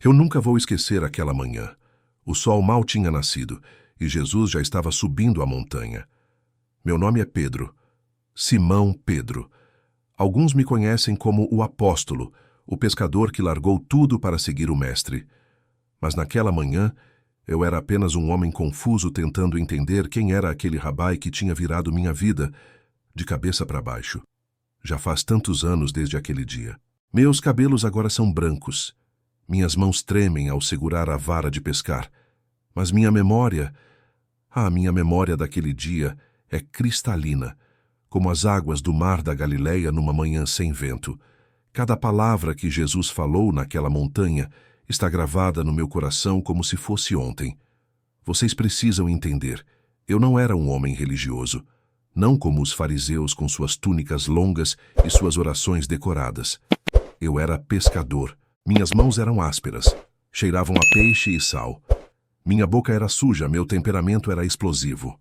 Eu nunca vou esquecer aquela manhã. O sol mal tinha nascido e Jesus já estava subindo a montanha. Meu nome é Pedro, Simão Pedro. Alguns me conhecem como o apóstolo, o pescador que largou tudo para seguir o Mestre. Mas naquela manhã, eu era apenas um homem confuso tentando entender quem era aquele rabai que tinha virado minha vida de cabeça para baixo. Já faz tantos anos desde aquele dia. Meus cabelos agora são brancos. Minhas mãos tremem ao segurar a vara de pescar. Mas minha memória daquele dia é cristalina, como as águas do mar da Galileia numa manhã sem vento. Cada palavra que Jesus falou naquela montanha está gravada no meu coração como se fosse ontem. Vocês precisam entender, eu não era um homem religioso, não como os fariseus com suas túnicas longas e suas orações decoradas. Eu era pescador. Minhas mãos eram ásperas, cheiravam a peixe e sal. Minha boca era suja, meu temperamento era explosivo.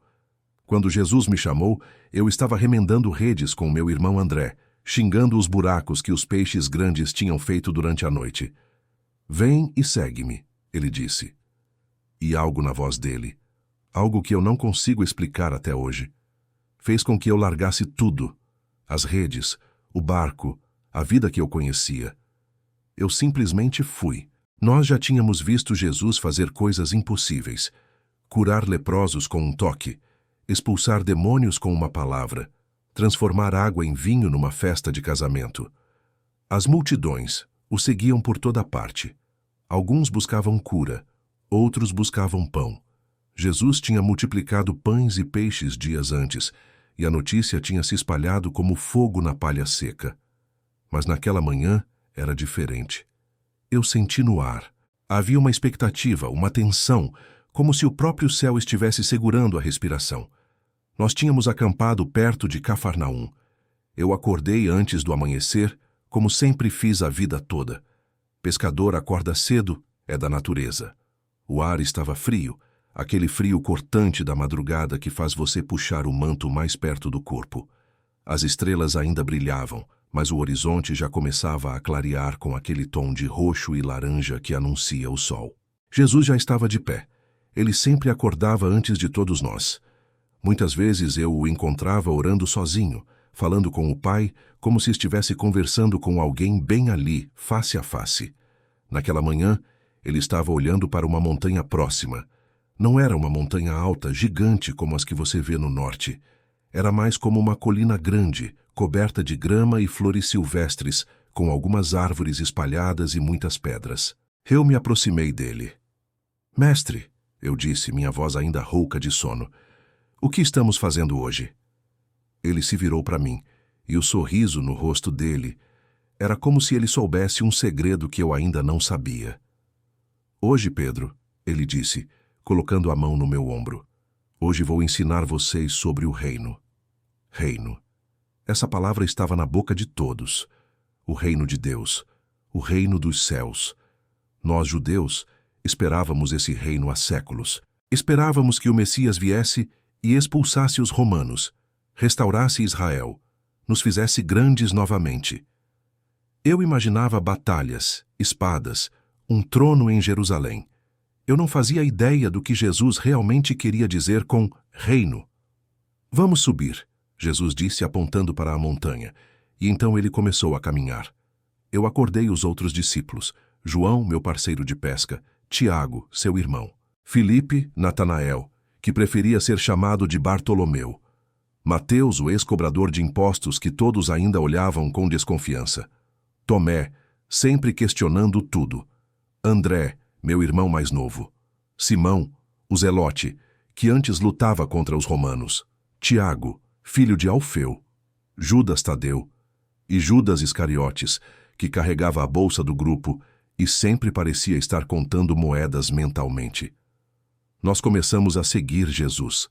Quando Jesus me chamou, eu estava remendando redes com meu irmão André, xingando os buracos que os peixes grandes tinham feito durante a noite. "Vem e segue-me", ele disse. E algo na voz dele, algo que eu não consigo explicar até hoje, fez com que eu largasse tudo, as redes, o barco, a vida que eu conhecia. Eu simplesmente fui. Nós já tínhamos visto Jesus fazer coisas impossíveis, curar leprosos com um toque, expulsar demônios com uma palavra, transformar água em vinho numa festa de casamento. As multidões o seguiam por toda parte. Alguns buscavam cura, outros buscavam pão. Jesus tinha multiplicado pães e peixes dias antes, e a notícia tinha se espalhado como fogo na palha seca. Mas naquela manhã era diferente. Eu senti no ar. Havia uma expectativa, uma tensão, como se o próprio céu estivesse segurando a respiração. Nós tínhamos acampado perto de Cafarnaum. Eu acordei antes do amanhecer, como sempre fiz a vida toda. Pescador acorda cedo, é da natureza. O ar estava frio, aquele frio cortante da madrugada que faz você puxar o manto mais perto do corpo. As estrelas ainda brilhavam, mas o horizonte já começava a clarear com aquele tom de roxo e laranja que anuncia o sol. Jesus já estava de pé. Ele sempre acordava antes de todos nós. Muitas vezes eu o encontrava orando sozinho, falando com o Pai, como se estivesse conversando com alguém bem ali, face a face. Naquela manhã, ele estava olhando para uma montanha próxima. Não era uma montanha alta, gigante como as que você vê no norte. Era mais como uma colina grande, coberta de grama e flores silvestres, com algumas árvores espalhadas e muitas pedras. Eu me aproximei dele. "Mestre", eu disse, minha voz ainda rouca de sono, "o que estamos fazendo hoje?" Ele se virou para mim, e o sorriso no rosto dele era como se ele soubesse um segredo que eu ainda não sabia. "Hoje, Pedro", ele disse, colocando a mão no meu ombro, "hoje vou ensinar vocês sobre o reino." Reino. Essa palavra estava na boca de todos. O reino de Deus, o reino dos céus. Nós, judeus, esperávamos esse reino há séculos. Esperávamos que o Messias viesse e expulsasse os romanos, restaurasse Israel, nos fizesse grandes novamente. Eu imaginava batalhas, espadas, um trono em Jerusalém. Eu não fazia ideia do que Jesus realmente queria dizer com reino. "Vamos subir", Jesus disse apontando para a montanha, e então ele começou a caminhar. Eu acordei os outros discípulos, João, meu parceiro de pesca, Tiago, seu irmão, Filipe, Natanael, que preferia ser chamado de Bartolomeu, Mateus, o ex-cobrador de impostos que todos ainda olhavam com desconfiança, Tomé, sempre questionando tudo, André, meu irmão mais novo, Simão, o Zelote, que antes lutava contra os romanos, Tiago, filho de Alfeu, Judas Tadeu e Judas Iscariotes, que carregava a bolsa do grupo e sempre parecia estar contando moedas mentalmente. Nós começamos a seguir Jesus.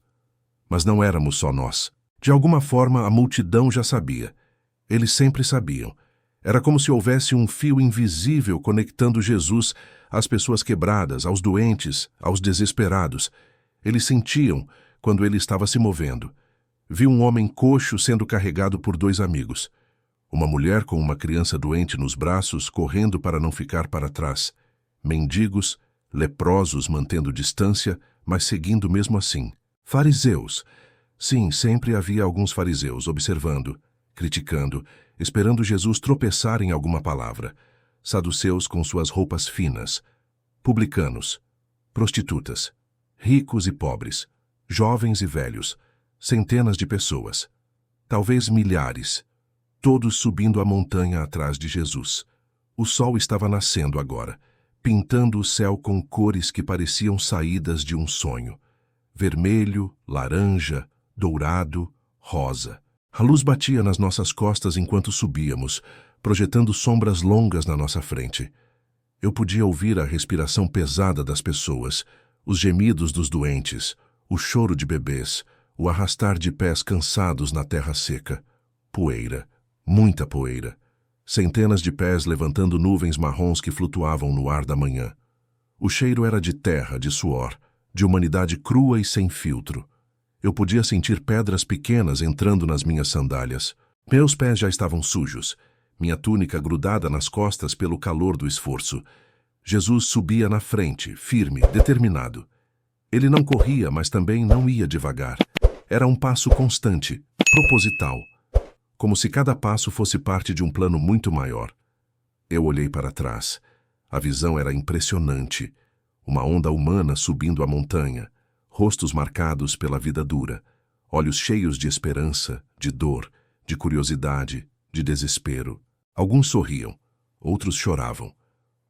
Mas não éramos só nós. De alguma forma, a multidão já sabia. Eles sempre sabiam. Era como se houvesse um fio invisível conectando Jesus às pessoas quebradas, aos doentes, aos desesperados. Eles sentiam quando ele estava se movendo. Vi um homem coxo sendo carregado por 2 amigos. Uma mulher com uma criança doente nos braços, correndo para não ficar para trás. mendigos, leprosos mantendo distância, mas seguindo mesmo assim. Fariseus. Sim, sempre havia alguns fariseus observando, criticando, esperando Jesus tropeçar em alguma palavra. Saduceus com suas roupas finas. Publicanos. Prostitutas. Ricos e pobres. Jovens e velhos. Centenas de pessoas. Talvez milhares. Todos subindo a montanha atrás de Jesus. O sol estava nascendo agora, pintando o céu com cores que pareciam saídas de um sonho. Vermelho, laranja, dourado, rosa. A luz batia nas nossas costas enquanto subíamos, projetando sombras longas na nossa frente. Eu podia ouvir a respiração pesada das pessoas, os gemidos dos doentes, o choro de bebês, o arrastar de pés cansados na terra seca. Poeira, muita poeira. Centenas de pés levantando nuvens marrons que flutuavam no ar da manhã. O cheiro era de terra, de suor, de humanidade crua e sem filtro. Eu podia sentir pedras pequenas entrando nas minhas sandálias. Meus pés já estavam sujos, minha túnica grudada nas costas pelo calor do esforço. Jesus subia na frente, firme, determinado. Ele não corria, mas também não ia devagar. Era um passo constante, proposital, como se cada passo fosse parte de um plano muito maior. Eu olhei para trás. A visão era impressionante. Uma onda humana subindo a montanha, rostos marcados pela vida dura, olhos cheios de esperança, de dor, de curiosidade, de desespero. Alguns sorriam, outros choravam.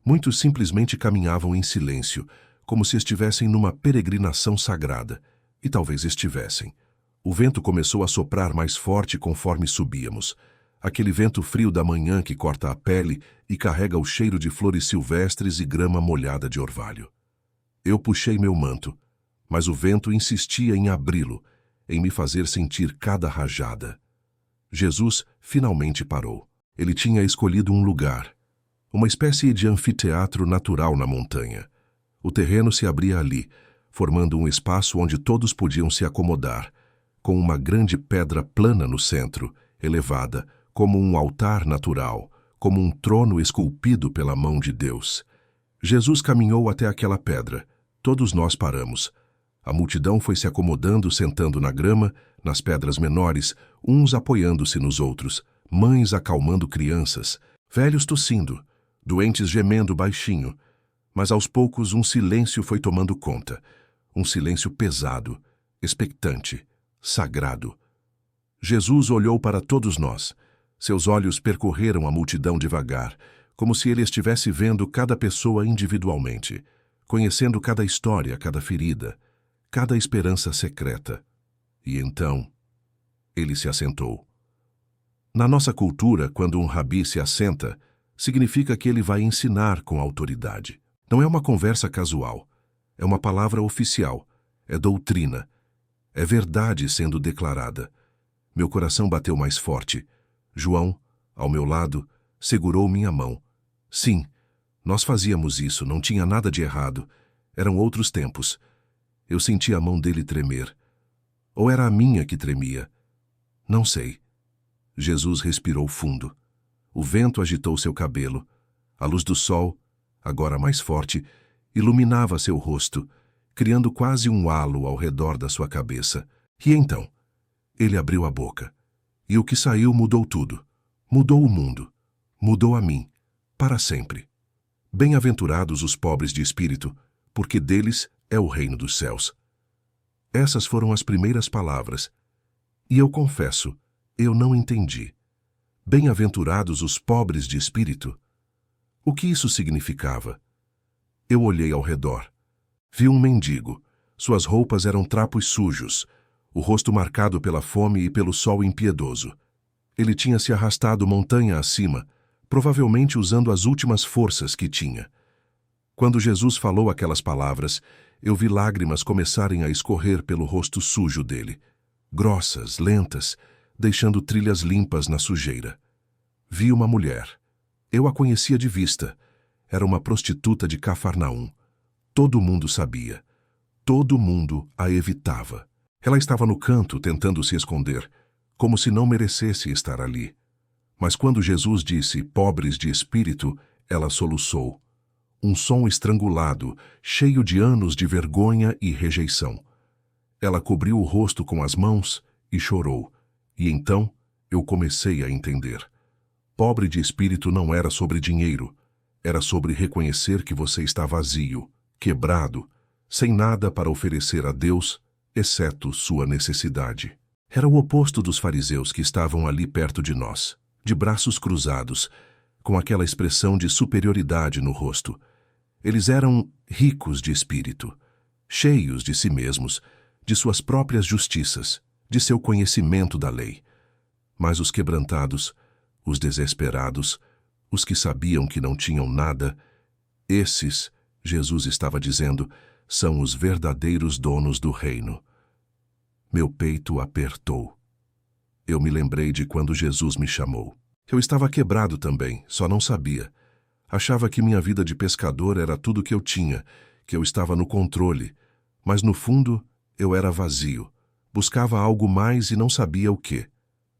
Muitos simplesmente caminhavam em silêncio, como se estivessem numa peregrinação sagrada. E talvez estivessem. O vento começou a soprar mais forte conforme subíamos. Aquele vento frio da manhã que corta a pele e carrega o cheiro de flores silvestres e grama molhada de orvalho. Eu puxei meu manto, mas o vento insistia em abri-lo, em me fazer sentir cada rajada. Jesus finalmente parou. Ele tinha escolhido um lugar, uma espécie de anfiteatro natural na montanha. O terreno se abria ali, formando um espaço onde todos podiam se acomodar, com uma grande pedra plana no centro, elevada, como um altar natural, como um trono esculpido pela mão de Deus. Jesus caminhou até aquela pedra. Todos nós paramos. A multidão foi se acomodando, sentando na grama, nas pedras menores, uns apoiando-se nos outros, mães acalmando crianças, velhos tossindo, doentes gemendo baixinho. Mas aos poucos um silêncio foi tomando conta, um silêncio pesado, expectante, sagrado. Jesus olhou para todos nós. Seus olhos percorreram a multidão devagar, como se ele estivesse vendo cada pessoa individualmente, conhecendo cada história, cada ferida, cada esperança secreta. E então, ele se assentou. Na nossa cultura, quando um rabi se assenta, significa que ele vai ensinar com autoridade. Não é uma conversa casual. É uma palavra oficial. É doutrina. É verdade sendo declarada. Meu coração bateu mais forte. João, ao meu lado, segurou minha mão. Sim, nós fazíamos isso, não tinha nada de errado. Eram outros tempos. Eu senti a mão dele tremer. Ou era a minha que tremia? Não sei. Jesus respirou fundo. O vento agitou seu cabelo. A luz do sol, agora mais forte, iluminava seu rosto, criando quase um halo ao redor da sua cabeça. E então, ele abriu a boca. E o que saiu mudou tudo. Mudou o mundo. Mudou a mim. Para sempre. Bem-aventurados os pobres de espírito, porque deles é o reino dos céus. Essas foram as primeiras palavras. E eu confesso, eu não entendi. Bem-aventurados os pobres de espírito? O que isso significava? Eu olhei ao redor. Vi um mendigo. Suas roupas eram trapos sujos, o rosto marcado pela fome e pelo sol impiedoso. Ele tinha se arrastado montanha acima, provavelmente usando as últimas forças que tinha. Quando Jesus falou aquelas palavras, eu vi lágrimas começarem a escorrer pelo rosto sujo dele, grossas, lentas, deixando trilhas limpas na sujeira. Vi uma mulher. Eu a conhecia de vista. Era uma prostituta de Cafarnaum. Todo mundo sabia. Todo mundo a evitava. Ela estava no canto, tentando se esconder, como se não merecesse estar ali. Mas quando Jesus disse pobres de espírito, ela soluçou. um som estrangulado, cheio de anos de vergonha e rejeição. Ela cobriu o rosto com as mãos e chorou, e então eu comecei a entender. Pobre de espírito não era sobre dinheiro, era sobre reconhecer que você está vazio, quebrado, sem nada para oferecer a Deus, exceto sua necessidade. Era o oposto dos fariseus que estavam ali perto de nós, de braços cruzados, com aquela expressão de superioridade no rosto. Eles eram ricos de espírito, cheios de si mesmos, de suas próprias justiças, de seu conhecimento da lei. Mas os quebrantados, os desesperados, os que sabiam que não tinham nada, esses, Jesus estava dizendo, são os verdadeiros donos do reino. Meu peito apertou. Eu me lembrei de quando Jesus me chamou. Eu estava quebrado também, só não sabia. Achava que minha vida de pescador era tudo que eu tinha, que eu estava no controle, mas no fundo eu era vazio. Buscava algo mais e não sabia o quê.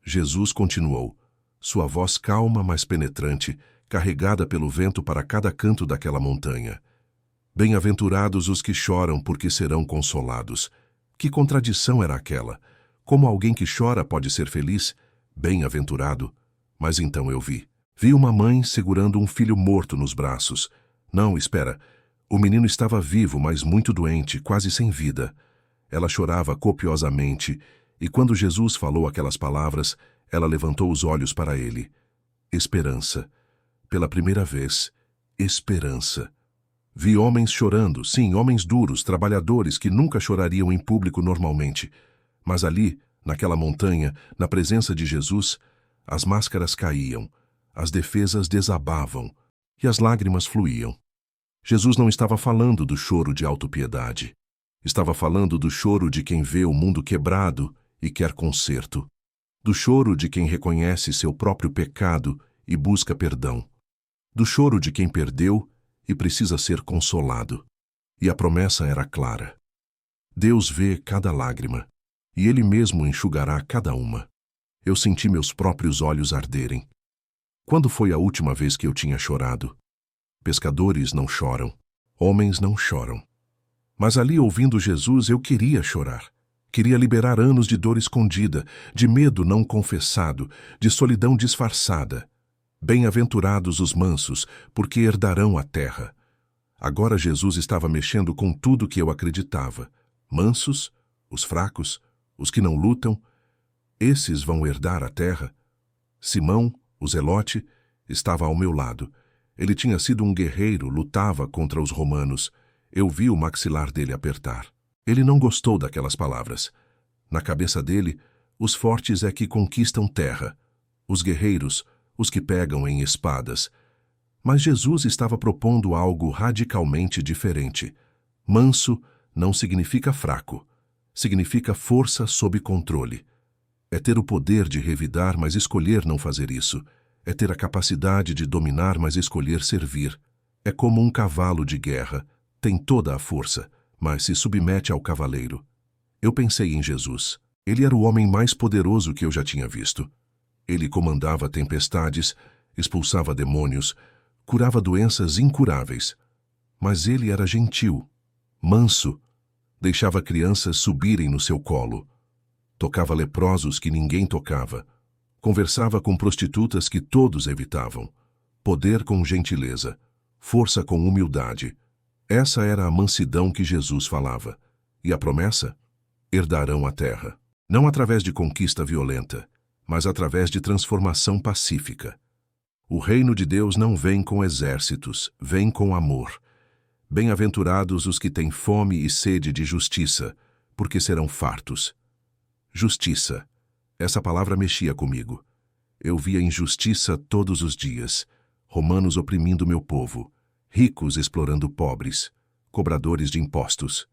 Jesus continuou, sua voz calma, mas penetrante, carregada pelo vento para cada canto daquela montanha. Bem-aventurados os que choram, porque serão consolados. Que contradição era aquela? Como alguém que chora pode ser feliz? Bem-aventurado. Mas então eu vi. Vi uma mãe segurando um filho morto nos braços. Não, espera. O menino estava vivo, mas muito doente, quase sem vida. Ela chorava copiosamente, e quando Jesus falou aquelas palavras, ela levantou os olhos para ele. Esperança. Pela primeira vez, esperança. Vi homens chorando, sim, homens duros, trabalhadores que nunca chorariam em público normalmente. Mas ali, naquela montanha, na presença de Jesus, as máscaras caíam, as defesas desabavam e as lágrimas fluíam. Jesus não estava falando do choro de autopiedade. Estava falando do choro de quem vê o mundo quebrado e quer conserto. Do choro de quem reconhece seu próprio pecado e busca perdão. Do choro de quem perdeu e precisa ser consolado. E a promessa era clara. Deus vê cada lágrima, e Ele mesmo enxugará cada uma. Eu senti meus próprios olhos arderem. Quando foi a última vez que eu tinha chorado? Pescadores não choram, homens não choram. Mas ali, ouvindo Jesus, eu queria chorar. Queria liberar anos de dor escondida, de medo não confessado, de solidão disfarçada. Bem-aventurados os mansos, porque herdarão a terra. Agora Jesus estava mexendo com tudo que eu acreditava. Mansos, os fracos, os que não lutam, esses vão herdar a terra. Simão, o zelote, estava ao meu lado. Ele tinha sido um guerreiro, lutava contra os romanos. Eu vi o maxilar dele apertar. Ele não gostou daquelas palavras. Na cabeça dele, os fortes é que conquistam terra. Os guerreiros, os que pegam em espadas. Mas Jesus estava propondo algo radicalmente diferente. Manso não significa fraco. Significa força sob controle. É ter o poder de revidar, mas escolher não fazer isso. É ter a capacidade de dominar, mas escolher servir. É como um cavalo de guerra. Tem toda a força, mas se submete ao cavaleiro. Eu pensei em Jesus. Ele era o homem mais poderoso que eu já tinha visto. Ele comandava tempestades, expulsava demônios, curava doenças incuráveis. Mas ele era gentil, manso, deixava crianças subirem no seu colo. Tocava leprosos que ninguém tocava. Conversava com prostitutas que todos evitavam. Poder com gentileza, força com humildade. Essa era a mansidão que Jesus falava. E a promessa? Herdarão a terra. Não através de conquista violenta, mas através de transformação pacífica. O reino de Deus não vem com exércitos, vem com amor. Bem-aventurados os que têm fome e sede de justiça, porque serão fartos. Justiça. Essa palavra mexia comigo. Eu via injustiça todos os dias. Romanos oprimindo meu povo. Ricos explorando pobres. Cobradores de impostos.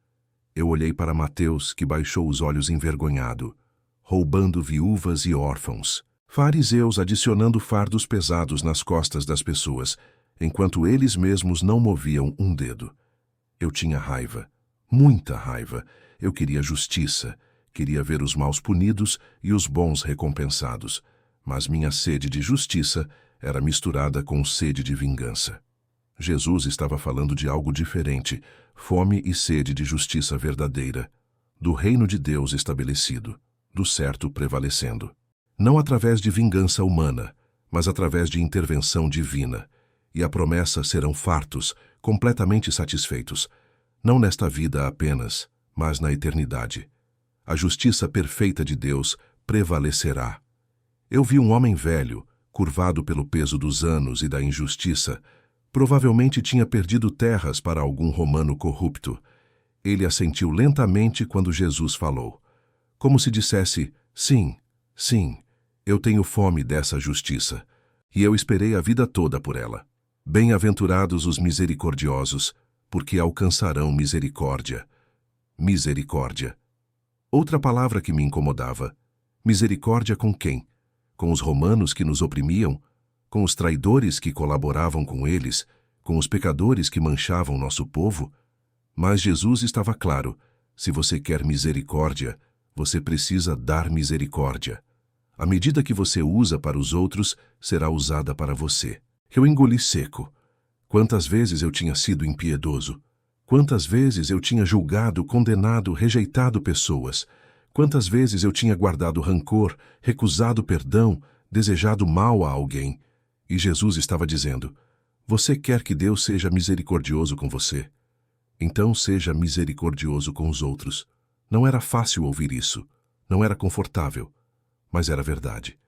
Eu olhei para Mateus, que baixou os olhos envergonhado. Roubando viúvas e órfãos. Fariseus adicionando fardos pesados nas costas das pessoas, enquanto eles mesmos não moviam um dedo. Eu tinha raiva. Muita raiva. Eu queria justiça. Queria ver os maus punidos e os bons recompensados, mas minha sede de justiça era misturada com sede de vingança. Jesus estava falando de algo diferente, fome e sede de justiça verdadeira, do reino de Deus estabelecido, do certo prevalecendo. Não através de vingança humana, mas através de intervenção divina. E a promessa serão fartos, completamente satisfeitos, não nesta vida apenas, mas na eternidade. A justiça perfeita de Deus prevalecerá. Eu vi um homem velho, curvado pelo peso dos anos e da injustiça. Provavelmente tinha perdido terras para algum romano corrupto. Ele assentiu lentamente quando Jesus falou, como se dissesse, sim, sim, eu tenho fome dessa justiça, e eu esperei a vida toda por ela. Bem-aventurados os misericordiosos, porque alcançarão misericórdia. Misericórdia. Outra palavra que me incomodava. Misericórdia com quem? Com os romanos que nos oprimiam? Com os traidores que colaboravam com eles? Com os pecadores que manchavam nosso povo? Mas Jesus estava claro, se você quer misericórdia, você precisa dar misericórdia. A medida que você usa para os outros será usada para você. Eu engoli seco. Quantas vezes eu tinha sido impiedoso? Quantas vezes eu tinha julgado, condenado, rejeitado pessoas? Quantas vezes eu tinha guardado rancor, recusado perdão, desejado mal a alguém? E Jesus estava dizendo, você quer que Deus seja misericordioso com você? Então seja misericordioso com os outros. Não era fácil ouvir isso. Não era confortável. Mas era verdade.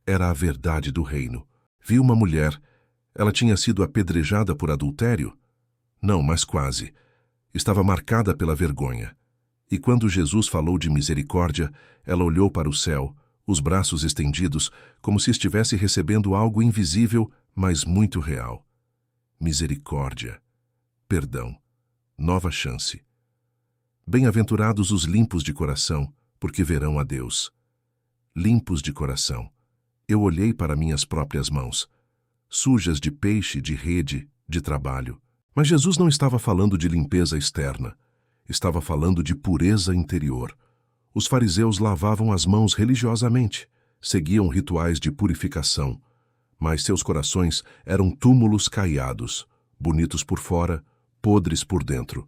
Era a verdade do reino. Vi uma mulher. Ela tinha sido apedrejada por adultério? Não, mas quase. Estava marcada pela vergonha. E quando Jesus falou de misericórdia, ela olhou para o céu, os braços estendidos, como se estivesse recebendo algo invisível, mas muito real. Misericórdia. Perdão. Nova chance. Bem-aventurados os limpos de coração, porque verão a Deus. Limpos de coração. Eu olhei para minhas próprias mãos, sujas de peixe, de rede, de trabalho. Mas Jesus não estava falando de limpeza externa. Estava falando de pureza interior. Os fariseus lavavam as mãos religiosamente, seguiam rituais de purificação, mas seus corações eram túmulos caiados, bonitos por fora, podres por dentro,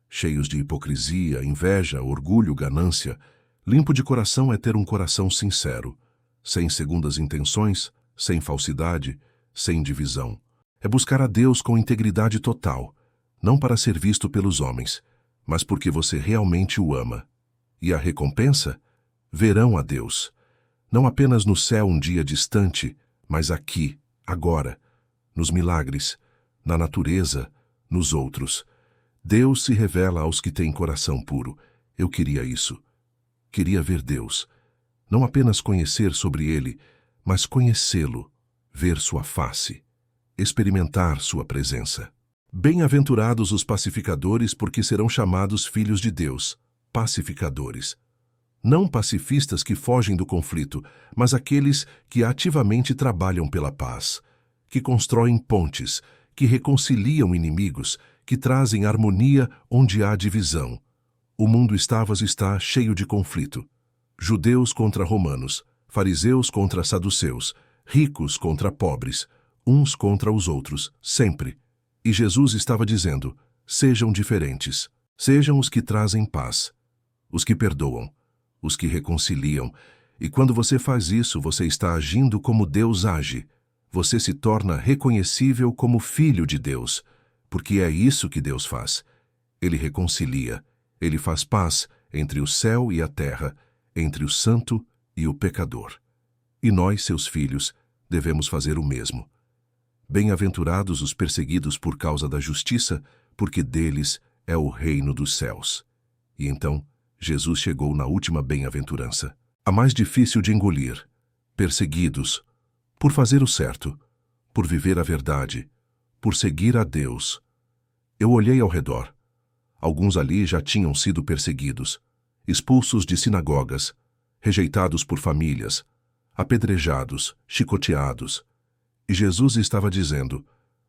cheios de hipocrisia, inveja, orgulho, ganância. Limpo de coração é ter um coração sincero, sem segundas intenções, sem falsidade, sem divisão. É buscar a Deus com integridade total, não para ser visto pelos homens, mas porque você realmente o ama. E a recompensa? Verão a Deus. Não apenas no céu um dia distante, mas aqui, agora, nos milagres, na natureza, nos outros. Deus se revela aos que têm coração puro. Eu queria isso. Queria ver Deus. Não apenas conhecer sobre Ele, mas conhecê-lo, ver sua face, experimentar sua presença. Bem-aventurados os pacificadores, porque serão chamados filhos de Deus. Pacificadores. Não pacifistas que fogem do conflito, mas aqueles que ativamente trabalham pela paz, que constroem pontes, que reconciliam inimigos, que trazem harmonia onde há divisão. O mundo está cheio de conflito. Judeus contra romanos, fariseus contra saduceus, ricos contra pobres, uns contra os outros, sempre. E Jesus estava dizendo, sejam diferentes, sejam os que trazem paz, os que perdoam, os que reconciliam. E quando você faz isso, você está agindo como Deus age. Você se torna reconhecível como filho de Deus, porque é isso que Deus faz. Ele reconcilia. Ele faz paz entre o céu e a terra, entre o santo e o pecador. E nós, seus filhos, devemos fazer o mesmo. Bem-aventurados os perseguidos por causa da justiça, porque deles é o reino dos céus. E então, Jesus chegou na última bem-aventurança, a mais difícil de engolir. Perseguidos, por fazer o certo, por viver a verdade, por seguir a Deus. Eu olhei ao redor. Alguns ali já tinham sido perseguidos, expulsos de sinagogas, rejeitados por famílias, apedrejados, chicoteados. E Jesus estava dizendo,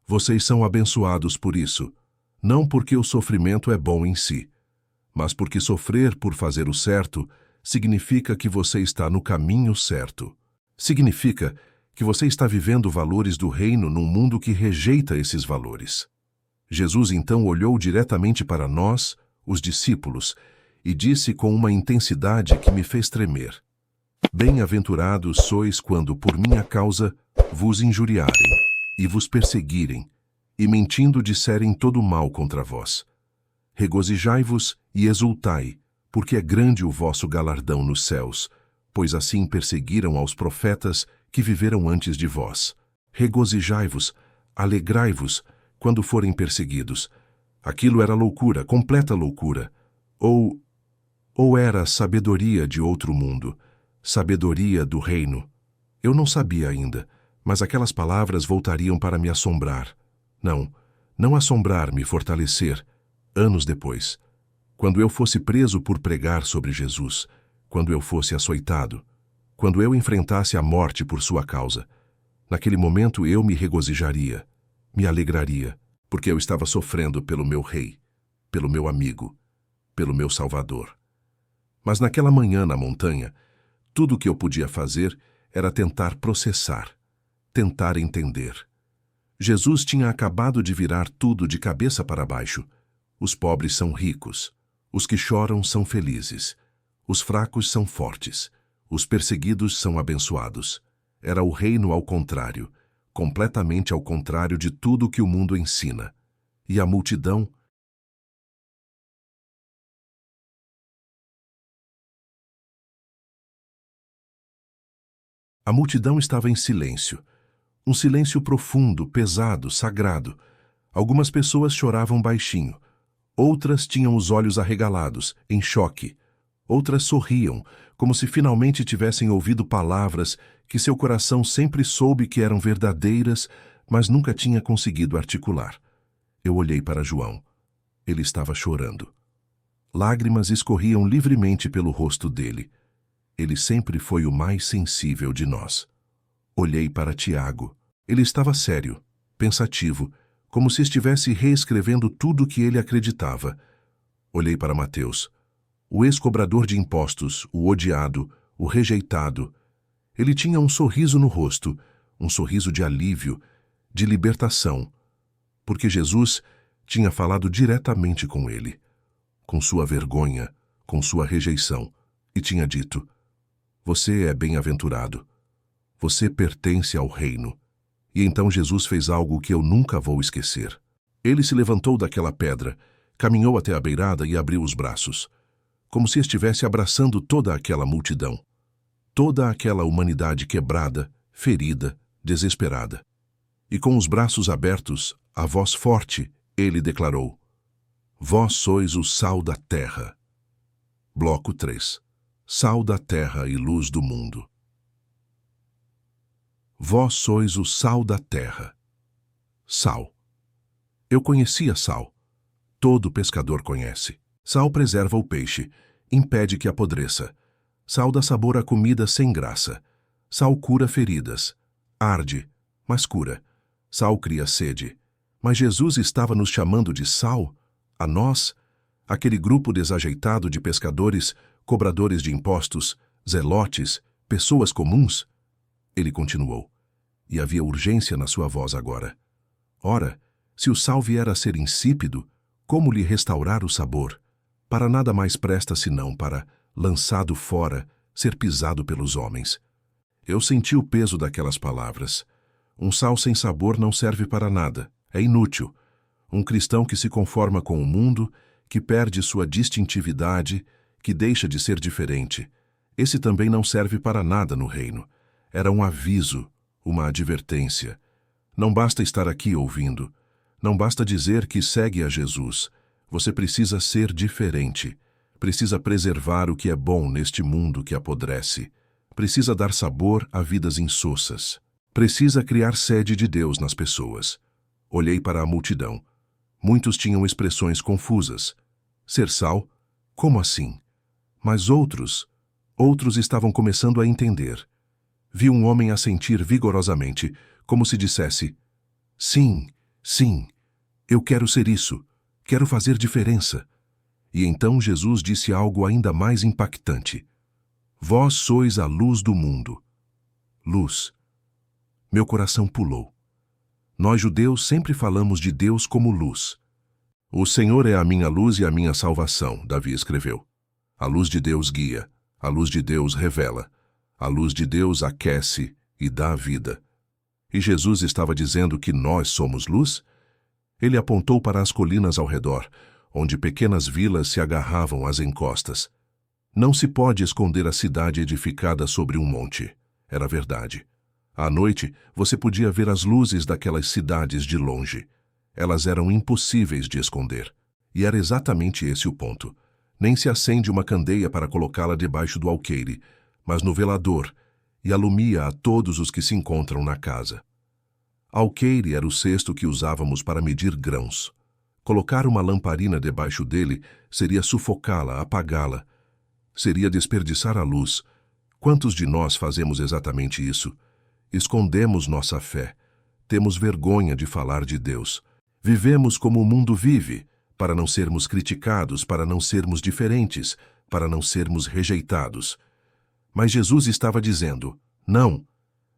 vocês são abençoados por isso, não porque o sofrimento é bom em si, mas porque sofrer por fazer o certo significa que você está no caminho certo. Significa que você está vivendo valores do reino num mundo que rejeita esses valores. Jesus então olhou diretamente para nós, os discípulos, e disse com uma intensidade que me fez tremer: Bem-aventurados sois quando, por minha causa, vos injuriarem, e vos perseguirem, e mentindo disserem todo mal contra vós. Regozijai-vos e exultai, porque é grande o vosso galardão nos céus, pois assim perseguiram aos profetas que viveram antes de vós. Regozijai-vos, alegrai-vos, quando forem perseguidos. Aquilo era loucura, completa loucura. Ou era sabedoria de outro mundo, sabedoria do reino. Eu não sabia ainda, mas aquelas palavras voltariam para me assombrar. Não assombrar, me fortalecer, anos depois. Quando eu fosse preso por pregar sobre Jesus, quando eu fosse açoitado, quando eu enfrentasse a morte por sua causa, naquele momento eu me regozijaria, me alegraria, porque eu estava sofrendo pelo meu rei, pelo meu amigo, pelo meu Salvador. Mas naquela manhã na montanha, tudo o que eu podia fazer era tentar processar, tentar entender. Jesus tinha acabado de virar tudo de cabeça para baixo. Os pobres são ricos, os que choram são felizes, os fracos são fortes, os perseguidos são abençoados. Era o reino ao contrário, completamente ao contrário de tudo o que o mundo ensina. E a multidão... A multidão estava em silêncio. Um silêncio profundo, pesado, sagrado. Algumas pessoas choravam baixinho. Outras tinham os olhos arregalados, em choque. Outras sorriam, como se finalmente tivessem ouvido palavras que seu coração sempre soube que eram verdadeiras, mas nunca tinha conseguido articular. Eu olhei para João. Ele estava chorando. Lágrimas escorriam livremente pelo rosto dele. Ele sempre foi o mais sensível de nós. Olhei para Tiago. Ele estava sério, pensativo, como se estivesse reescrevendo tudo o que ele acreditava. Olhei para Mateus. O ex-cobrador de impostos, o odiado, o rejeitado. Ele tinha um sorriso no rosto, um sorriso de alívio, de libertação, porque Jesus tinha falado diretamente com ele, com sua vergonha, com sua rejeição, e tinha dito: Você é bem-aventurado. Você pertence ao reino. E então Jesus fez algo que eu nunca vou esquecer. Ele se levantou daquela pedra, caminhou até a beirada e abriu os braços, como se estivesse abraçando toda aquela multidão, toda aquela humanidade quebrada, ferida, desesperada. E com os braços abertos, a voz forte, ele declarou: Vós sois o sal da terra. Bloco 3. Sal da terra e luz do mundo. Vós sois o sal da terra. Sal. Eu conhecia sal. Todo pescador conhece. Sal preserva o peixe, impede que apodreça. Sal dá sabor à comida sem graça. Sal cura feridas. Arde, mas cura. Sal cria sede. Mas Jesus estava nos chamando de sal? A nós? Aquele grupo desajeitado de pescadores, cobradores de impostos, zelotes, pessoas comuns? Ele continuou, e havia urgência na sua voz agora. Ora, se o sal vier a ser insípido, como lhe restaurar o sabor? Para nada mais presta senão para, lançado fora, ser pisado pelos homens. Eu senti o peso daquelas palavras. Um sal sem sabor não serve para nada, é inútil. Um cristão que se conforma com o mundo, que perde sua distintividade, que deixa de ser diferente, esse também não serve para nada no reino. Era um aviso, uma advertência. Não basta estar aqui ouvindo. Não basta dizer que segue a Jesus. Você precisa ser diferente. Precisa preservar o que é bom neste mundo que apodrece. Precisa dar sabor a vidas insossas. Precisa criar sede de Deus nas pessoas. Olhei para a multidão. Muitos tinham expressões confusas. Ser sal? Como assim? Mas outros estavam começando a entender. Vi um homem assentir vigorosamente, como se dissesse: Sim, sim, eu quero ser isso, quero fazer diferença. E então Jesus disse algo ainda mais impactante: Vós sois a luz do mundo. Luz. Meu coração pulou. Nós judeus sempre falamos de Deus como luz. O Senhor é a minha luz e a minha salvação, Davi escreveu. A luz de Deus guia, a luz de Deus revela, a luz de Deus aquece e dá vida. E Jesus estava dizendo que nós somos luz? Ele apontou para as colinas ao redor, onde pequenas vilas se agarravam às encostas. Não se pode esconder a cidade edificada sobre um monte. Era verdade. À noite, você podia ver as luzes daquelas cidades de longe. Elas eram impossíveis de esconder. E era exatamente esse o ponto. Nem se acende uma candeia para colocá-la debaixo do alqueire, mas no velador, e alumia a todos os que se encontram na casa. Alqueire era o cesto que usávamos para medir grãos. Colocar uma lamparina debaixo dele seria sufocá-la, apagá-la. Seria desperdiçar a luz. Quantos de nós fazemos exatamente isso? Escondemos nossa fé. Temos vergonha de falar de Deus. Vivemos como o mundo vive, para não sermos criticados, para não sermos diferentes, para não sermos rejeitados. Mas Jesus estava dizendo, não,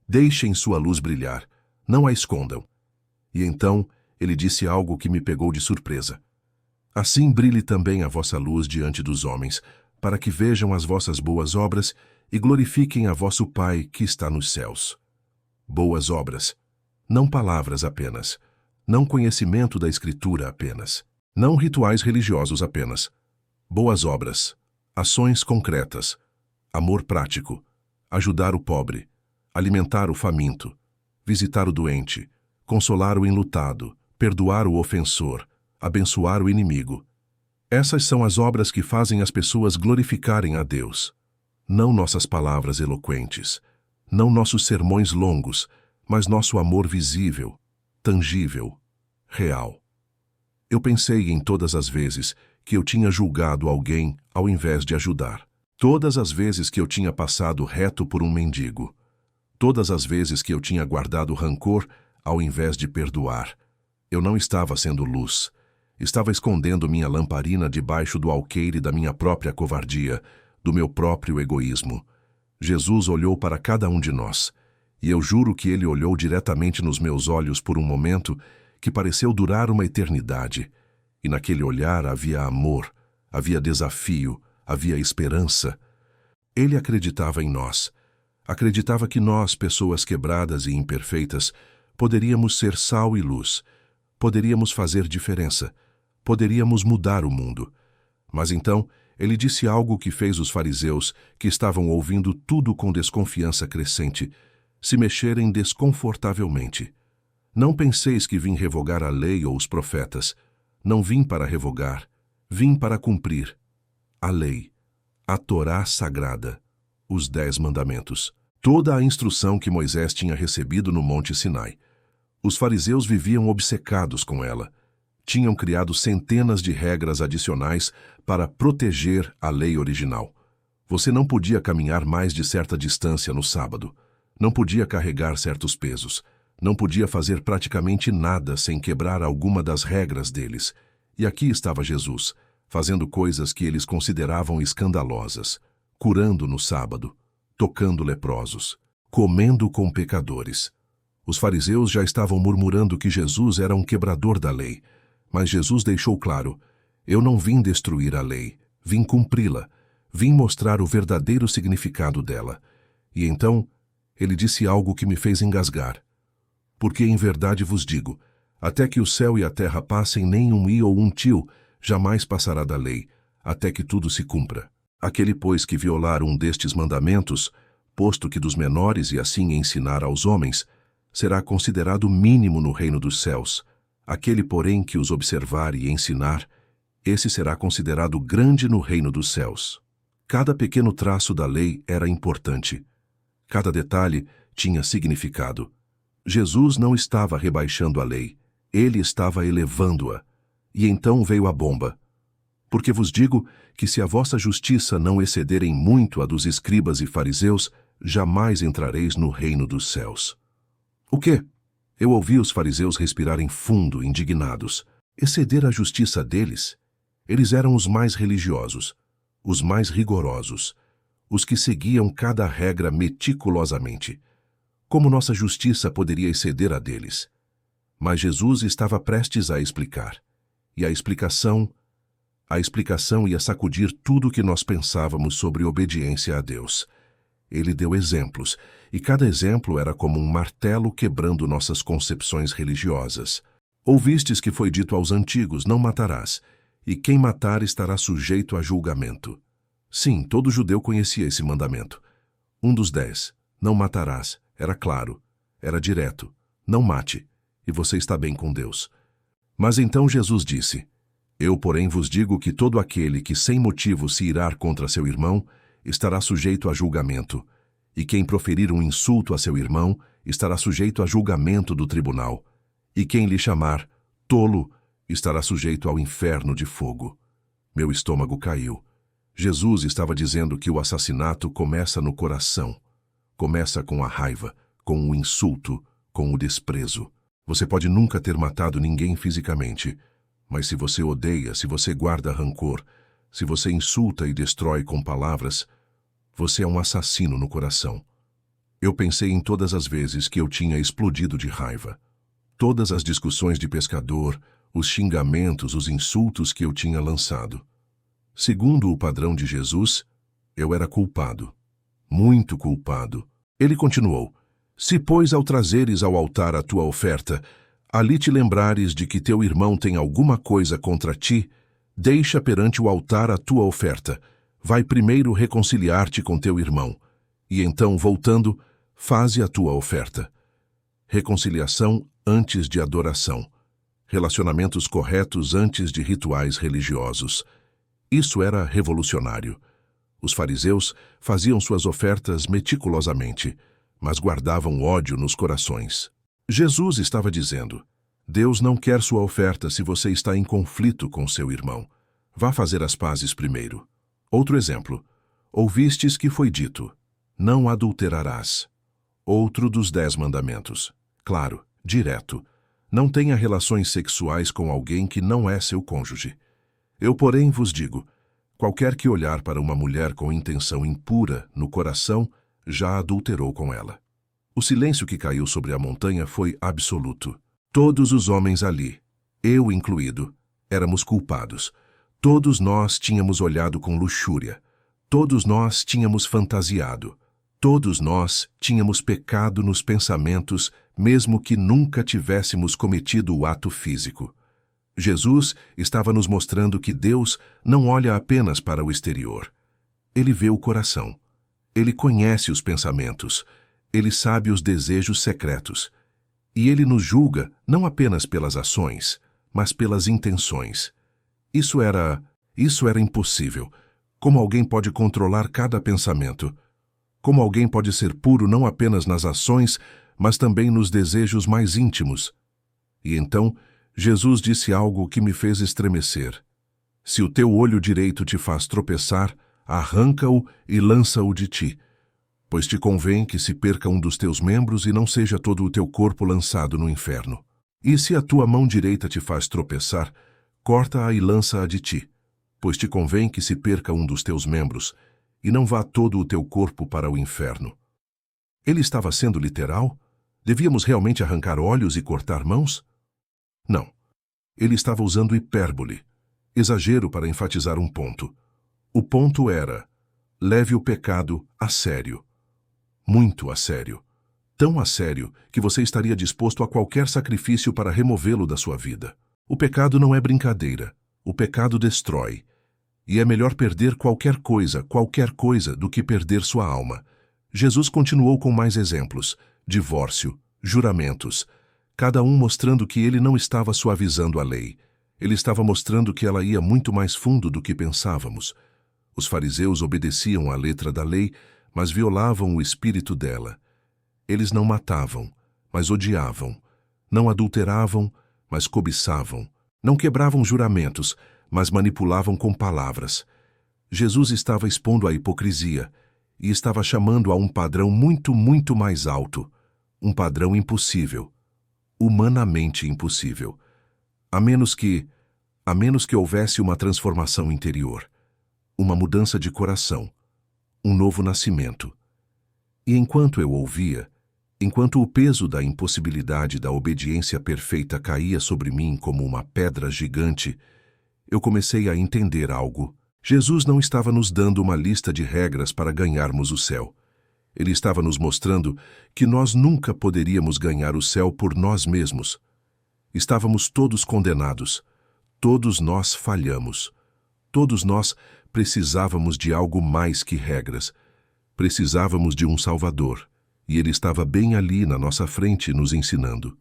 deixem sua luz brilhar, não a escondam. E então ele disse algo que me pegou de surpresa. Assim brilhe também a vossa luz diante dos homens, para que vejam as vossas boas obras e glorifiquem a vosso Pai que está nos céus. Boas obras, não palavras apenas, não conhecimento da Escritura apenas, não rituais religiosos apenas. Boas obras, ações concretas, amor prático, ajudar o pobre, alimentar o faminto, visitar o doente, consolar o enlutado, perdoar o ofensor, abençoar o inimigo. Essas são as obras que fazem as pessoas glorificarem a Deus. Não nossas palavras eloquentes, não nossos sermões longos, mas nosso amor visível, tangível, real. Eu pensei em todas as vezes que eu tinha julgado alguém ao invés de ajudar. Todas as vezes que eu tinha passado reto por um mendigo. Todas as vezes que eu tinha guardado rancor ao invés de perdoar. Eu não estava sendo luz. Estava escondendo minha lamparina debaixo do alqueire da minha própria covardia, do meu próprio egoísmo. Jesus olhou para cada um de nós, e eu juro que ele olhou diretamente nos meus olhos por um momento que pareceu durar uma eternidade. E naquele olhar havia amor, havia desafio, havia esperança. Ele acreditava em nós. Acreditava que nós, pessoas quebradas e imperfeitas, poderíamos ser sal e luz, poderíamos fazer diferença, poderíamos mudar o mundo. Mas então, ele disse algo que fez os fariseus, que estavam ouvindo tudo com desconfiança crescente, se mexerem desconfortavelmente. Não penseis que vim revogar a lei ou os profetas. Não vim para revogar, vim para cumprir. A lei, a Torá sagrada, os 10 mandamentos, toda a instrução que Moisés tinha recebido no Monte Sinai. Os fariseus viviam obcecados com ela. Tinham criado centenas de regras adicionais para proteger a lei original. Você não podia caminhar mais de certa distância no sábado. Não podia carregar certos pesos. Não podia fazer praticamente nada sem quebrar alguma das regras deles. E aqui estava Jesus, fazendo coisas que eles consideravam escandalosas, curando no sábado, tocando leprosos, comendo com pecadores. Os fariseus já estavam murmurando que Jesus era um quebrador da lei, mas Jesus deixou claro, eu não vim destruir a lei, vim cumpri-la, vim mostrar o verdadeiro significado dela. E então, ele disse algo que me fez engasgar. Porque em verdade vos digo, até que o céu e a terra passem, nem um i ou um tio jamais passará da lei, até que tudo se cumpra. Aquele, pois, que violar um destes mandamentos, posto que dos menores e assim ensinar aos homens, será considerado mínimo no reino dos céus. Aquele, porém, que os observar e ensinar, esse será considerado grande no reino dos céus. Cada pequeno traço da lei era importante. Cada detalhe tinha significado. Jesus não estava rebaixando a lei, ele estava elevando-a. E então veio a bomba. Porque vos digo que se a vossa justiça não exceder em muito a dos escribas e fariseus, jamais entrareis no reino dos céus. O quê? Eu ouvi os fariseus respirarem fundo, indignados. Exceder a justiça deles? Eles eram os mais religiosos, os mais rigorosos, os que seguiam cada regra meticulosamente. Como nossa justiça poderia exceder a deles? Mas Jesus estava prestes a explicar. E a explicação ia sacudir tudo o que nós pensávamos sobre obediência a Deus. Ele deu exemplos, e cada exemplo era como um martelo quebrando nossas concepções religiosas. Ouvistes que foi dito aos antigos, não matarás, e quem matar estará sujeito a julgamento. Sim, todo judeu conhecia esse mandamento. Um dos 10, não matarás, era claro, era direto, não mate, e você está bem com Deus. Mas então Jesus disse, eu, porém, vos digo que todo aquele que sem motivo se irar contra seu irmão estará sujeito a julgamento, e quem proferir um insulto a seu irmão estará sujeito a julgamento do tribunal, e quem lhe chamar tolo estará sujeito ao inferno de fogo. Meu estômago caiu. Jesus estava dizendo que o assassinato começa no coração. Começa com a raiva, com o insulto, com o desprezo. Você pode nunca ter matado ninguém fisicamente, mas se você odeia, se você guarda rancor, se você insulta e destrói com palavras, você é um assassino no coração. Eu pensei em todas as vezes que eu tinha explodido de raiva. Todas as discussões de pescador, os xingamentos, os insultos que eu tinha lançado. Segundo o padrão de Jesus, eu era culpado. Muito culpado. Ele continuou, se, pois, ao trazeres ao altar a tua oferta, ali te lembrares de que teu irmão tem alguma coisa contra ti, deixa perante o altar a tua oferta. Vai primeiro reconciliar-te com teu irmão, e então, voltando, faze a tua oferta. Reconciliação antes de adoração. Relacionamentos corretos antes de rituais religiosos. Isso era revolucionário. Os fariseus faziam suas ofertas meticulosamente, mas guardavam ódio nos corações. Jesus estava dizendo, Deus não quer sua oferta se você está em conflito com seu irmão. Vá fazer as pazes primeiro. Outro exemplo. Ouvistes que foi dito, não adulterarás. Outro dos 10 mandamentos. Claro, direto. Não tenha relações sexuais com alguém que não é seu cônjuge. Eu, porém, vos digo, qualquer que olhar para uma mulher com intenção impura no coração, já adulterou com ela. O silêncio que caiu sobre a montanha foi absoluto. Todos os homens ali, eu incluído, éramos culpados. Todos nós tínhamos olhado com luxúria. Todos nós tínhamos fantasiado. Todos nós tínhamos pecado nos pensamentos, mesmo que nunca tivéssemos cometido o ato físico. Jesus estava nos mostrando que Deus não olha apenas para o exterior. Ele vê o coração. Ele conhece os pensamentos. Ele sabe os desejos secretos. E ele nos julga não apenas pelas ações, mas pelas intenções. Isso era impossível. Como alguém pode controlar cada pensamento? Como alguém pode ser puro não apenas nas ações, mas também nos desejos mais íntimos? E então, Jesus disse algo que me fez estremecer. Se o teu olho direito te faz tropeçar, arranca-o e lança-o de ti, pois te convém que se perca um dos teus membros e não seja todo o teu corpo lançado no inferno. E se a tua mão direita te faz tropeçar, corta-a e lança-a de ti, pois te convém que se perca um dos teus membros e não vá todo o teu corpo para o inferno. Ele estava sendo literal? Devíamos realmente arrancar olhos e cortar mãos? Não. Ele estava usando hipérbole, exagero para enfatizar um ponto. O ponto era, leve o pecado a sério. Muito a sério. Tão a sério que você estaria disposto a qualquer sacrifício para removê-lo da sua vida. O pecado não é brincadeira. O pecado destrói. E é melhor perder qualquer coisa, do que perder sua alma. Jesus continuou com mais exemplos. Divórcio, juramentos. Cada um mostrando que ele não estava suavizando a lei. Ele estava mostrando que ela ia muito mais fundo do que pensávamos. Os fariseus obedeciam à letra da lei, mas violavam o espírito dela. Eles não matavam, mas odiavam. Não adulteravam, mas cobiçavam. Não quebravam juramentos, mas manipulavam com palavras. Jesus estava expondo a hipocrisia e estava chamando a um padrão muito, muito mais alto. Um padrão impossível. Humanamente impossível. A menos que houvesse uma transformação interior. Uma mudança de coração. Um novo nascimento. E enquanto eu ouvia, Enquanto o peso da impossibilidade da obediência perfeita caía sobre mim como uma pedra gigante, eu comecei a entender algo. Jesus não estava nos dando uma lista de regras para ganharmos o céu. Ele estava nos mostrando que nós nunca poderíamos ganhar o céu por nós mesmos. Estávamos todos condenados. Todos nós falhamos. Todos nós precisávamos de algo mais que regras. Precisávamos de um Salvador. E ele estava bem ali na nossa frente nos ensinando.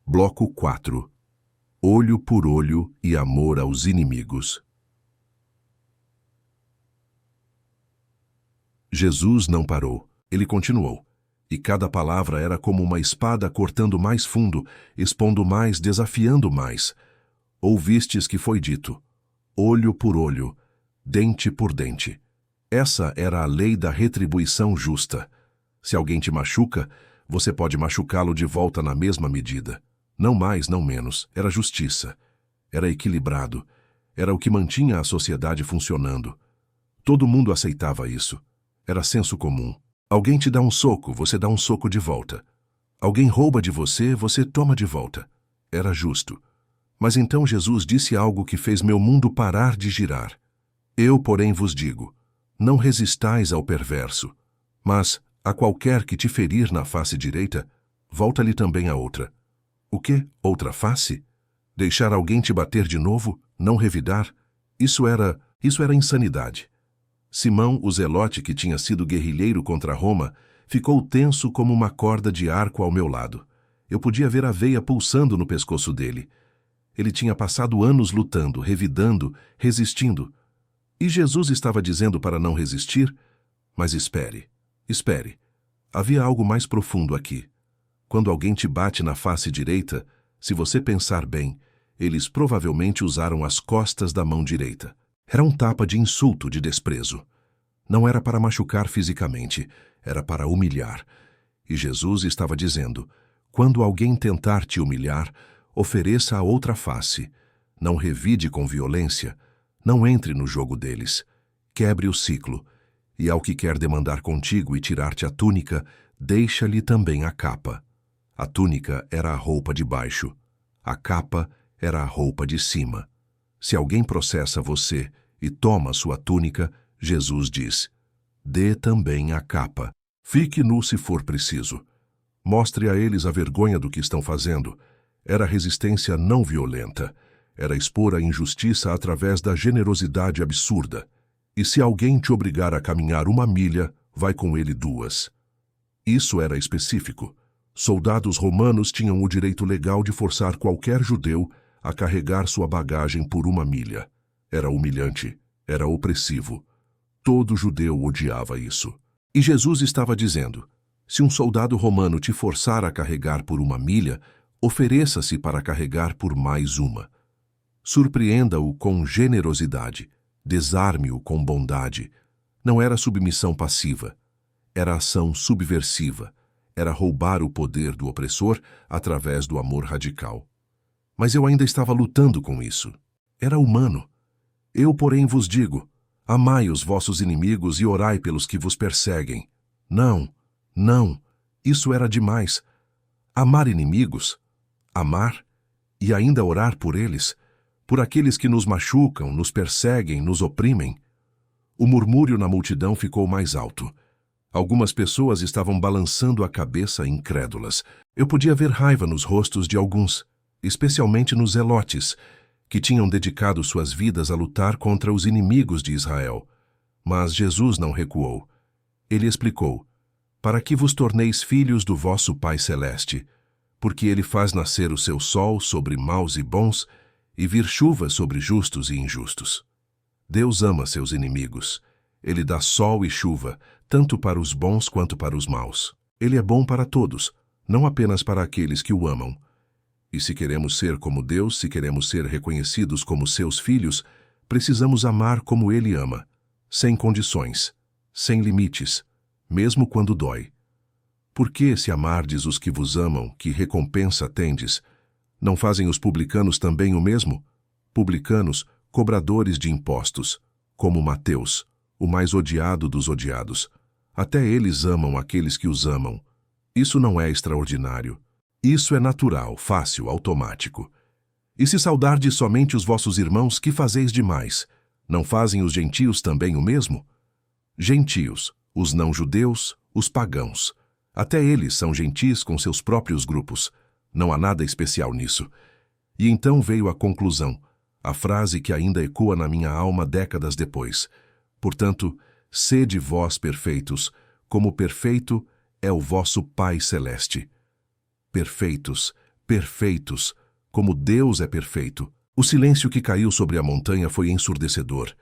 Bloco 4. Olho por olho e amor aos inimigos. Jesus não parou. Ele continuou. E cada palavra era como uma espada cortando mais fundo, expondo mais, desafiando mais. Ouvistes que foi dito: olho por olho, dente por dente. Essa era a lei da retribuição justa. Se alguém te machuca, você pode machucá-lo de volta na mesma medida. Não mais, não menos. Era justiça. Era equilibrado. Era o que mantinha a sociedade funcionando. Todo mundo aceitava isso. Era senso comum. Alguém te dá um soco, você dá um soco de volta. Alguém rouba de você, você toma de volta. Era justo. Mas então Jesus disse algo que fez meu mundo parar de girar. Eu, porém, vos digo, não resistais ao perverso, mas a qualquer que te ferir na face direita, volta-lhe também a outra. O quê? Outra face? Deixar alguém te bater de novo? Não revidar? Isso era insanidade. Simão, o zelote que tinha sido guerrilheiro contra Roma, ficou tenso como uma corda de arco ao meu lado. Eu podia ver a veia pulsando no pescoço dele. Ele tinha passado anos lutando, revidando, resistindo. E Jesus estava dizendo para não resistir? Mas espere. Espere. Havia algo mais profundo aqui. Quando alguém te bate na face direita, se você pensar bem, eles provavelmente usaram as costas da mão direita. Era um tapa de insulto, de desprezo. Não era para machucar fisicamente, era para humilhar. E Jesus estava dizendo: quando alguém tentar te humilhar, ofereça a outra face. Não revide com violência. Não entre no jogo deles. Quebre o ciclo. E ao que quer demandar contigo e tirar-te a túnica, deixa-lhe também a capa. A túnica era a roupa de baixo. A capa era a roupa de cima. Se alguém processa você e toma sua túnica, Jesus diz: dê também a capa. Fique nu se for preciso. Mostre a eles a vergonha do que estão fazendo. Era resistência não violenta. Era expor a injustiça através da generosidade absurda. E se alguém te obrigar a caminhar 1 milha, vai com ele 2. Isso era específico. Soldados romanos tinham o direito legal de forçar qualquer judeu a carregar sua bagagem por 1 milha. Era humilhante, era opressivo. Todo judeu odiava isso. E Jesus estava dizendo: se um soldado romano te forçar a carregar por 1 milha, ofereça-se para carregar por mais 1. Surpreenda-o com generosidade. Desarme-o com bondade. Não era submissão passiva. Era ação subversiva. Era roubar o poder do opressor através do amor radical. Mas eu ainda estava lutando com isso. Era humano. Eu, porém, vos digo: amai os vossos inimigos e orai pelos que vos perseguem. Não, não, isso era demais. Amar inimigos, amar e ainda orar por eles, por aqueles que nos machucam, nos perseguem, nos oprimem. O murmúrio na multidão ficou mais alto. Algumas pessoas estavam balançando a cabeça incrédulas. Eu podia ver raiva nos rostos de alguns, especialmente nos zelotes, que tinham dedicado suas vidas a lutar contra os inimigos de Israel. Mas Jesus não recuou. Ele explicou: para que vos torneis filhos do vosso Pai Celeste, porque ele faz nascer o seu sol sobre maus e bons, e vir chuva sobre justos e injustos. Deus ama seus inimigos. Ele dá sol e chuva, tanto para os bons quanto para os maus. Ele é bom para todos, não apenas para aqueles que o amam. E se queremos ser como Deus, se queremos ser reconhecidos como seus filhos, precisamos amar como Ele ama, sem condições, sem limites, mesmo quando dói. Porque se amardes os que vos amam, que recompensa tendes? Não fazem os publicanos também o mesmo? Publicanos, cobradores de impostos, como Mateus, o mais odiado dos odiados. Até eles amam aqueles que os amam. Isso não é extraordinário. Isso é natural, fácil, automático. E se saudardes somente os vossos irmãos, que fazeis demais? Não fazem os gentios também o mesmo? Gentios, os não-judeus, os pagãos. Até eles são gentis com seus próprios grupos. Não há nada especial nisso. E então veio a conclusão, a frase que ainda ecoa na minha alma décadas depois. Portanto, sede vós perfeitos, como perfeito é o vosso Pai Celeste. Perfeitos, perfeitos, como Deus é perfeito. O silêncio que caiu sobre a montanha foi ensurdecedor.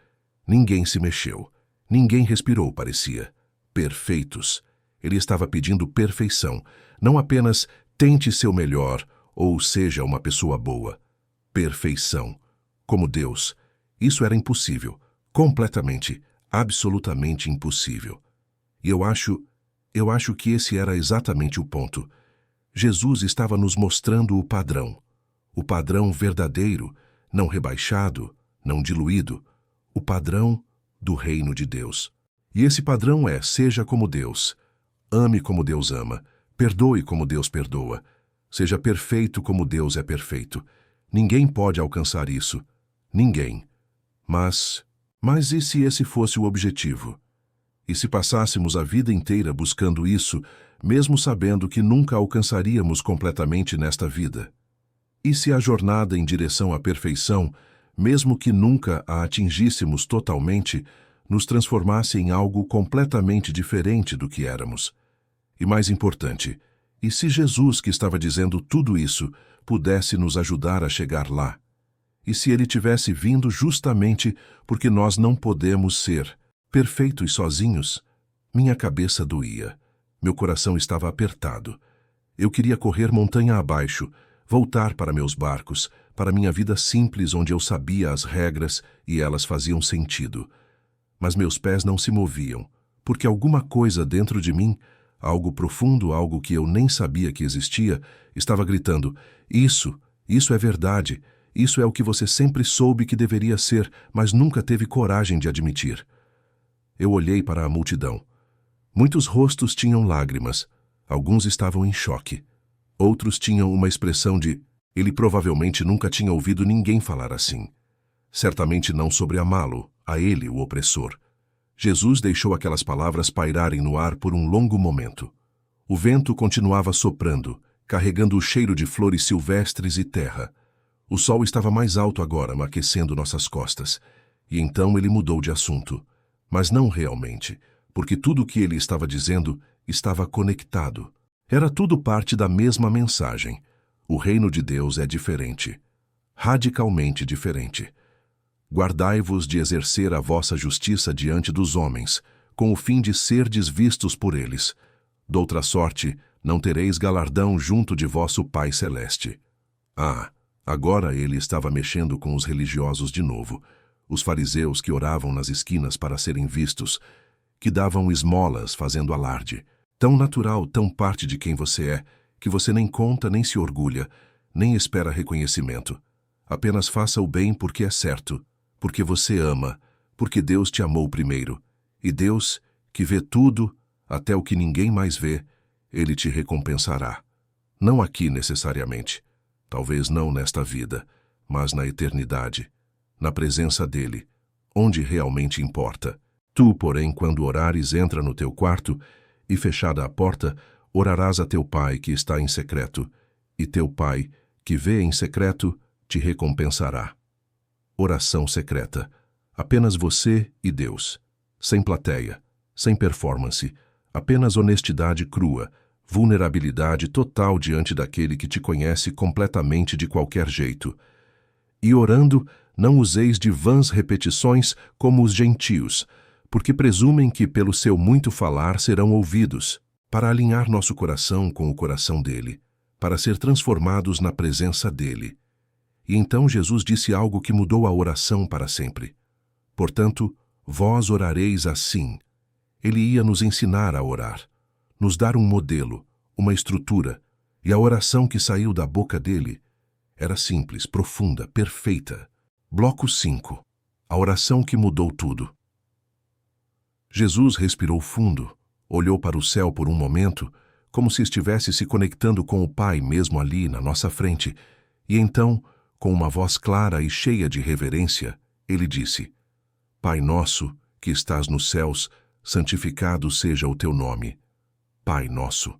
Ninguém se mexeu. Ninguém respirou, parecia. Perfeitos. Ele estava pedindo perfeição. Não apenas tente seu melhor ou seja uma pessoa boa. Perfeição. Como Deus. Isso era impossível. Completamente, absolutamente impossível. E eu acho que esse era exatamente o ponto. Jesus estava nos mostrando o padrão verdadeiro, não rebaixado, não diluído, o padrão do reino de Deus. E esse padrão é: seja como Deus, ame como Deus ama, perdoe como Deus perdoa, seja perfeito como Deus é perfeito. Ninguém pode alcançar isso. Ninguém. Mas e se esse fosse o objetivo? E se passássemos a vida inteira buscando isso, mesmo sabendo que nunca alcançaríamos completamente nesta vida? E se a jornada em direção à perfeição, mesmo que nunca a atingíssemos totalmente, nos transformasse em algo completamente diferente do que éramos? E mais importante, e se Jesus, que estava dizendo tudo isso, pudesse nos ajudar a chegar lá? E se ele tivesse vindo justamente porque nós não podemos ser perfeitos sozinhos? Minha cabeça doía. Meu coração estava apertado. Eu queria correr montanha abaixo, voltar para meus barcos, para minha vida simples onde eu sabia as regras e elas faziam sentido. Mas meus pés não se moviam, porque alguma coisa dentro de mim, algo profundo, algo que eu nem sabia que existia, estava gritando: isso é verdade, isso é o que você sempre soube que deveria ser, mas nunca teve coragem de admitir. Eu olhei para a multidão. Muitos rostos tinham lágrimas, alguns estavam em choque. Outros tinham uma expressão de: ele provavelmente nunca tinha ouvido ninguém falar assim. Certamente não sobre amá-lo, a ele, o opressor. Jesus deixou aquelas palavras pairarem no ar por um longo momento. O vento continuava soprando, carregando o cheiro de flores silvestres e terra. O sol estava mais alto agora, aquecendo nossas costas. E então ele mudou de assunto. Mas não realmente, porque tudo o que ele estava dizendo estava conectado. Era tudo parte da mesma mensagem. O reino de Deus é diferente. Radicalmente diferente. Guardai-vos de exercer a vossa justiça diante dos homens, com o fim de serdes vistos por eles. Doutra sorte, não tereis galardão junto de vosso Pai Celeste. Agora ele estava mexendo com os religiosos de novo, os fariseus que oravam nas esquinas para serem vistos, que davam esmolas fazendo alarde. Tão natural, tão parte de quem você é, que você nem conta, nem se orgulha, nem espera reconhecimento. Apenas faça o bem porque é certo, porque você ama, porque Deus te amou primeiro. E Deus, que vê tudo, até o que ninguém mais vê, ele te recompensará. Não aqui necessariamente, talvez não nesta vida, mas na eternidade, na presença dele, onde realmente importa. Tu, porém, quando orares, entra no teu quarto e, fechada a porta, orarás a teu Pai que está em secreto, e teu Pai, que vê em secreto, te recompensará. Oração secreta. Apenas você e Deus. Sem plateia, sem performance, apenas honestidade crua, vulnerabilidade total diante daquele que te conhece completamente de qualquer jeito. E orando, não useis de vãs repetições como os gentios, porque presumem que pelo seu muito falar serão ouvidos, para alinhar nosso coração com o coração dele, para ser transformados na presença dele. E então Jesus disse algo que mudou a oração para sempre. Portanto, vós orareis assim. Ele ia nos ensinar a orar, nos dar um modelo, uma estrutura, e a oração que saiu da boca dele era simples, profunda, perfeita. Bloco 5. A oração que mudou tudo. Jesus respirou fundo, olhou para o céu por um momento, como se estivesse se conectando com o Pai mesmo ali na nossa frente. E então, com uma voz clara e cheia de reverência, ele disse: Pai nosso, que estás nos céus, santificado seja o teu nome. Pai nosso.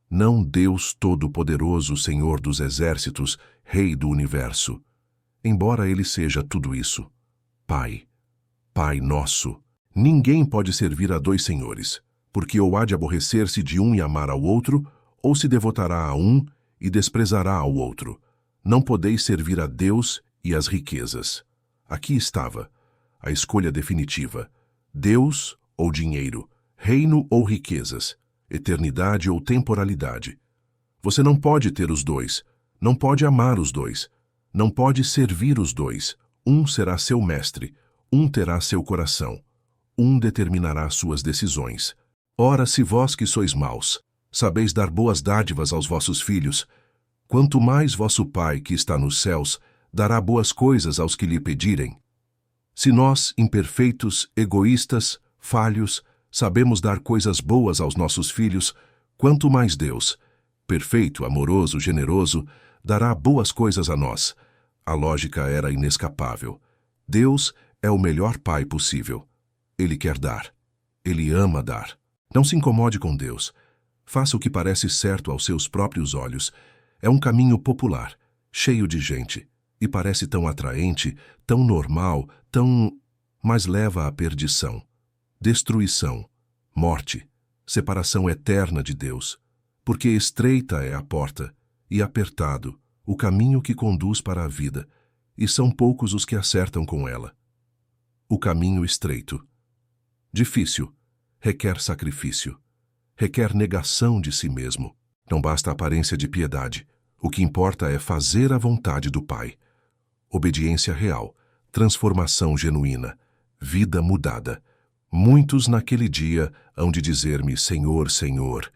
Não Deus Todo-Poderoso, Senhor dos Exércitos, Rei do Universo. Embora ele seja tudo isso. Pai. Pai nosso. Ninguém pode servir a dois senhores, porque ou há de aborrecer-se de um e amar ao outro, ou se devotará a um e desprezará ao outro. Não podeis servir a Deus e às riquezas. Aqui estava a escolha definitiva: Deus ou dinheiro, reino ou riquezas, eternidade ou temporalidade. Você não pode ter os dois, não pode amar os dois, não pode servir os dois. Um será seu mestre, um terá seu coração, um determinará suas decisões. Ora, se vós que sois maus, sabeis dar boas dádivas aos vossos filhos, quanto mais vosso Pai que está nos céus dará boas coisas aos que lhe pedirem. Se nós, imperfeitos, egoístas, falhos, sabemos dar coisas boas aos nossos filhos, quanto mais Deus, perfeito, amoroso, generoso, dará boas coisas a nós. A lógica era inescapável. Deus é o melhor pai possível. Ele quer dar. Ele ama dar. Não se incomode com Deus. Faça o que parece certo aos seus próprios olhos. É um caminho popular, cheio de gente, e parece tão atraente, tão normal, mas leva à perdição, destruição, morte, separação eterna de Deus, porque estreita é a porta e apertado o caminho que conduz para a vida, e são poucos os que acertam com ela. O caminho estreito. Difícil, requer sacrifício, requer negação de si mesmo. Não basta a aparência de piedade. O que importa é fazer a vontade do Pai. Obediência real, transformação genuína, vida mudada. Muitos naquele dia hão de dizer-me: Senhor, Senhor.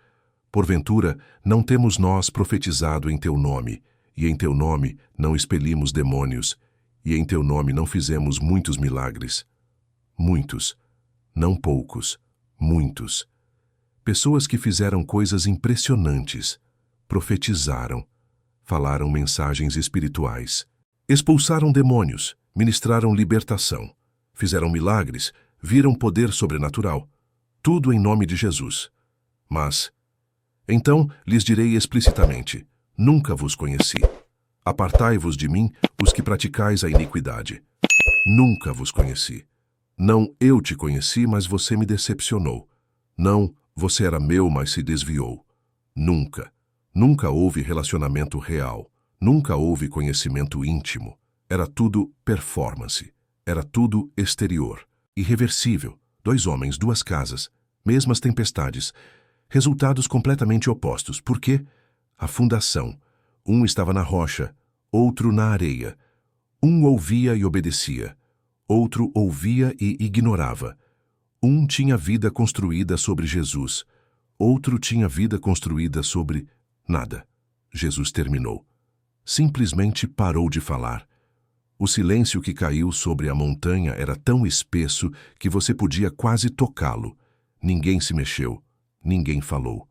Porventura, não temos nós profetizado em teu nome, e em teu nome não expelimos demônios, e em teu nome não fizemos muitos milagres? Muitos, não poucos, muitos. Pessoas que fizeram coisas impressionantes, profetizaram, falaram mensagens espirituais, expulsaram demônios, ministraram libertação, fizeram milagres, viram poder sobrenatural, tudo em nome de Jesus. Mas, então lhes direi explicitamente: nunca vos conheci. Apartai-vos de mim, os que praticais a iniquidade. Nunca vos conheci. Não eu te conheci, mas você me decepcionou. Não, você era meu, mas se desviou. Nunca. Nunca houve relacionamento real. Nunca houve conhecimento íntimo. Era tudo performance. Era tudo exterior. Irreversível. 2 homens, 2 casas. Mesmas tempestades. Resultados completamente opostos. Por quê? A fundação. Um estava na rocha, outro na areia. Um ouvia e obedecia. Outro ouvia e ignorava. Um tinha vida construída sobre Jesus. Outro tinha vida construída sobre nada. Jesus terminou. Simplesmente parou de falar. O silêncio que caiu sobre a montanha era tão espesso que você podia quase tocá-lo. Ninguém se mexeu. Ninguém falou.